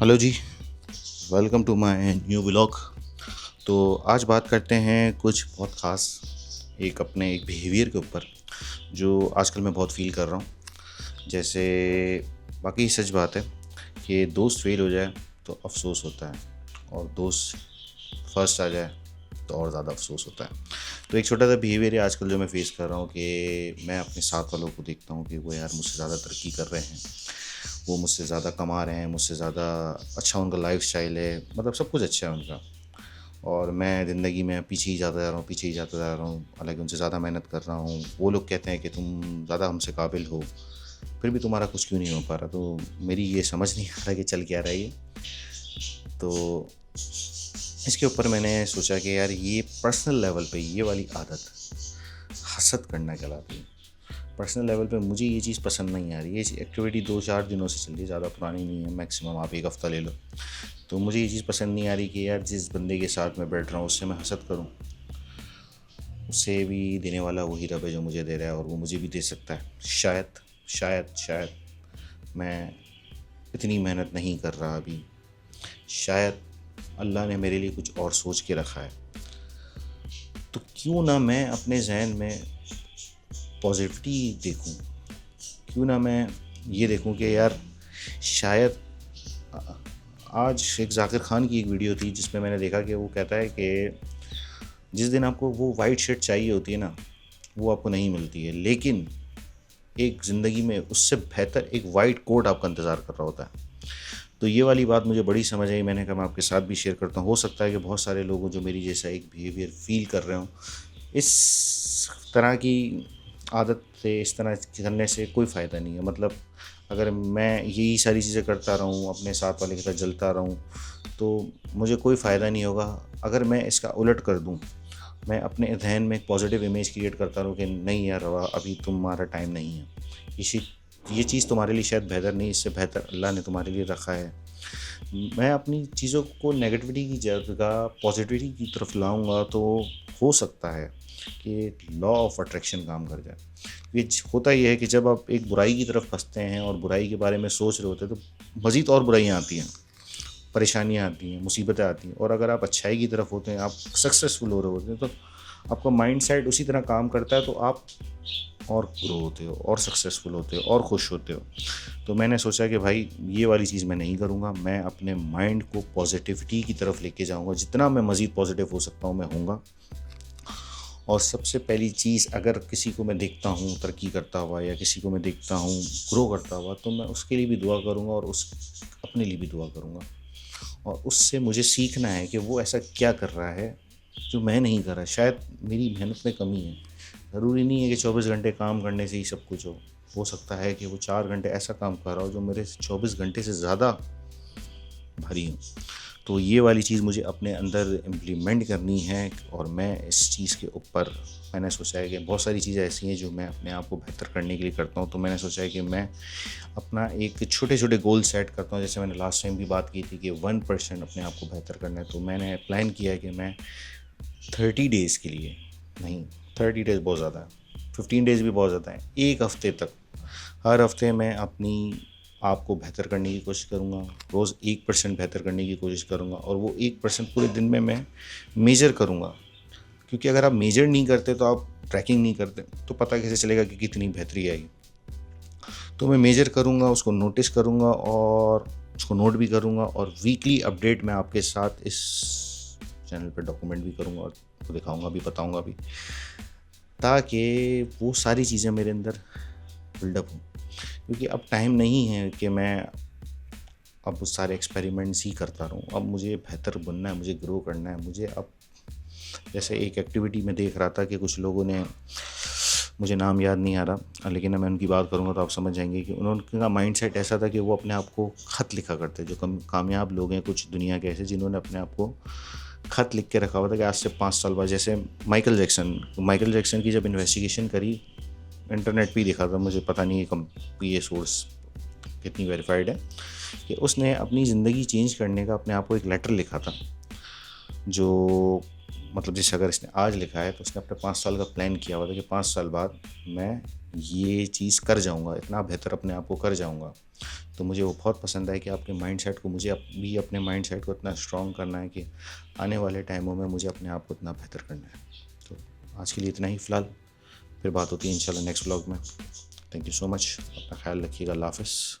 Hello ji. Welcome to my new vlog. तो आज बात करते हैं कुछ बहुत ख़ास अपने एक बिहेवियर के ऊपर जो आजकल मैं बहुत फ़ील कर रहा हूँ। जैसे बाकी सच बात है कि दोस्त फेल हो जाए तो अफ़सोस होता है, और दोस्त फर्स्ट आ जाए तो और ज़्यादा अफ़सोस होता है। तो एक छोटा सा बिहेवियर है आजकल जो मैं फ़ेस कर रहा हूँ कि मैं अपने साथ वालों को देखता हूँ कि वो यार मुझसे ज़्यादा तरक्की कर रहे हैं, वो मुझसे ज़्यादा कमा रहे हैं, मुझसे ज़्यादा अच्छा उनका लाइफ़स्टाइल है, मतलब सब कुछ अच्छा है उनका। और मैं ज़िंदगी में पीछे ही जाता जा रहा हूँ, पीछे ही जाता जा रहा हूँ, हालाँकि उनसे ज़्यादा मेहनत कर रहा हूँ। वो लोग कहते हैं कि तुम ज़्यादा हमसे काबिल हो, फिर भी तुम्हारा कुछ क्यों नहीं हो पा रहा। तो मेरी ये समझ नहीं आ रहा कि चल क्या रहा है ये। तो इसके ऊपर मैंने सोचा कि यार ये पर्सनल लेवल पे ये वाली आदत हसद करना कहलाती है। पर्सनल लेवल पे मुझे ये चीज़ पसंद नहीं आ रही है। ये एक्टिविटी 2-4 दिनों से चल रही है, ज़्यादा पुरानी नहीं है, मैक्सिमम आप 1 हफ़्ता ले लो। तो मुझे ये चीज़ पसंद नहीं आ रही कि यार जिस बंदे के साथ मैं बैठ रहा हूँ उससे मैं हसद करूँ। उसे भी देने वाला वही रब है जो मुझे दे रहा है, और वो मुझे भी दे सकता है। शायद मैं इतनी मेहनत नहीं कर रहा अभी। शायद अल्लाह ने मेरे लिए कुछ और सोच के रखा है। तो क्यों ना मैं अपने ज़हन में पॉज़िटिविटी देखूँ, क्यों ना मैं ये देखूँ कि यार शायद आज एक ज़ाकिर ख़ान की एक वीडियो थी जिसमें मैंने देखा कि वो कहता है कि जिस दिन आपको वो वाइट शर्ट चाहिए होती है ना, वो आपको नहीं मिलती है, लेकिन एक ज़िंदगी में उससे बेहतर एक वाइट कोट आपका इंतज़ार कर रहा होता है। तो ये वाली बात मुझे बड़ी समझ आई, मैंने कहा मैं आपके साथ भी शेयर करता हूँ। हो सकता है कि बहुत सारे लोग हों जो मेरी जैसा एक बिहेवियर फ़ील कर रहे हों। इस तरह की आदत से, इस तरह करने से कोई फ़ायदा नहीं है। मतलब अगर मैं यही सारी चीज़ें करता रहूँ, अपने साथ वाले के साथ जलता रहूँ, तो मुझे कोई फ़ायदा नहीं होगा। अगर मैं इसका उलट कर दूँ, मैं अपने ज़हन में एक पॉज़िटिव इमेज क्रिएट करता रहूँ कि नहीं यार रवा, अभी तुम्हारा टाइम नहीं है। इसी ये चीज़ तुम्हारे लिए शायद बेहतर नहीं, इससे बेहतर अल्लाह ने तुम्हारे लिए रखा है। मैं अपनी चीज़ों को नेगेटिविटी की जगह पॉजिटिविटी की तरफ लाऊँगा तो हो सकता है कि लॉ ऑफ अट्रैक्शन काम कर जाए। ये होता ये है कि जब आप एक बुराई की तरफ फँसते हैं और बुराई के बारे में सोच रहे होते हैं तो मज़ीद और बुराइयाँ आती हैं, परेशानियाँ आती हैं, मुसीबतें आती हैं। और अगर आप अच्छाई की तरफ होते हैं, आप सक्सेसफुल हो रहे होते हैं, तो आपका माइंडसेट उसी तरह काम करता है, तो आप और ग्रो होते हो और सक्सेसफुल होते हो और खुश होते हो। तो मैंने सोचा कि भाई ये वाली चीज़ मैं नहीं करूँगा। मैं अपने माइंड को पॉजिटिविटी की तरफ लेके जाऊँगा, जितना मैं मज़ीद पॉजिटिव हो सकता हूँ मैं होऊँगा। और सबसे पहली चीज़, अगर किसी को मैं देखता हूँ तरक्की करता हुआ या किसी को मैं देखता हूँ ग्रो करता हुआ, तो मैं उसके लिए भी दुआ करूँगा और उस अपने लिए भी दुआ करूँगा। और उससे मुझे सीखना है कि वो ऐसा क्या कर रहा है जो मैं नहीं कर रहा। शायद मेरी मेहनत में कमी है। ज़रूरी नहीं है कि 24 घंटे काम करने से ही सब कुछ हो सकता है कि वो 4 घंटे ऐसा काम कर रहा हो जो मेरे 24 घंटे से ज़्यादा भारी हो। तो ये वाली चीज़ मुझे अपने अंदर इम्प्लीमेंट करनी है, और मैं इस चीज़ के ऊपर मैंने सोचा है कि बहुत सारी चीज़ें ऐसी हैं जो मैं अपने आप को बेहतर करने के लिए करता हूँ। तो मैंने सोचा है कि मैं अपना एक छोटे-छोटे गोल सेट करता हूँ। जैसे मैंने लास्ट टाइम भी बात की थी कि 1% अपने आप को बेहतर करना है। तो मैंने प्लान किया है कि मैं 30 डेज़ के लिए नहीं, 30 डेज़ बहुत ज़्यादा है, 15 डेज़ भी बहुत ज़्यादा है, 1 हफ़्ते तक हर हफ़्ते मैं अपनी आप को बेहतर करने की कोशिश करूँगा। रोज़ 1% बेहतर करने की कोशिश करूँगा, और वो 1% पूरे दिन में मैं मेज़र करूँगा। क्योंकि अगर आप मेज़र नहीं करते, तो आप ट्रैकिंग नहीं करते, तो पता कैसे चलेगा कि कितनी बेहतरी आई। तो मैं मेज़र करूँगा, उसको नोटिस करूँगा और उसको नोट भी करूँगा, और वीकली अपडेट मैं आपके साथ इस चैनल पे डॉक्यूमेंट भी करूँगा और आपको दिखाऊँगा भी, बताऊँगा भी, ताकि वो सारी चीज़ें मेरे अंदर बिल्डअप हों। क्योंकि अब टाइम नहीं है कि मैं अब वो सारे एक्सपेरिमेंट्स ही करता रहूँ। अब मुझे बेहतर बनना है, मुझे ग्रो करना है। मुझे अब जैसे एक एक्टिविटी में देख रहा था कि कुछ लोगों ने, मुझे नाम याद नहीं आ रहा, लेकिन मैं उनकी बात करूँगा तो आप समझ जाएंगे कि उनका माइंडसेट ऐसा था कि वो अपने आप को ख़त लिखा करते। जो कामयाब लोग हैं कुछ दुनिया के ऐसे, जिन्होंने अपने आप को ख़त लिख के रखा हुआ था कि आज से 5 साल बाद, जैसे माइकल जैक्सन की जब इन्वेस्टिगेशन करी, इंटरनेट पे ही देखा था, मुझे पता नहीं है ये सोर्स कितनी वेरीफाइड है, कि उसने अपनी ज़िंदगी चेंज करने का अपने आप को एक लेटर लिखा था, जो मतलब जैसे अगर इसने आज लिखा है तो उसने अपने 5 साल का प्लान किया हुआ था कि 5 साल बाद मैं ये चीज़ कर जाऊँगा, इतना बेहतर अपने आप को कर जाऊँगा। तो मुझे वो बहुत पसंद है कि आपके माइंडसेट को, मुझे भी अपने माइंडसेट को इतना स्ट्रॉन्ग करना है कि आने वाले टाइमों में मुझे अपने आप को इतना बेहतर करना है। तो आज के लिए इतना ही फ़िलहाल, फिर बात होती है इंशाल्लाह नेक्स्ट व्लॉग में। थैंक यू सो मच, अपना ख्याल रखिएगा। अल्लाह हाफ़िज़।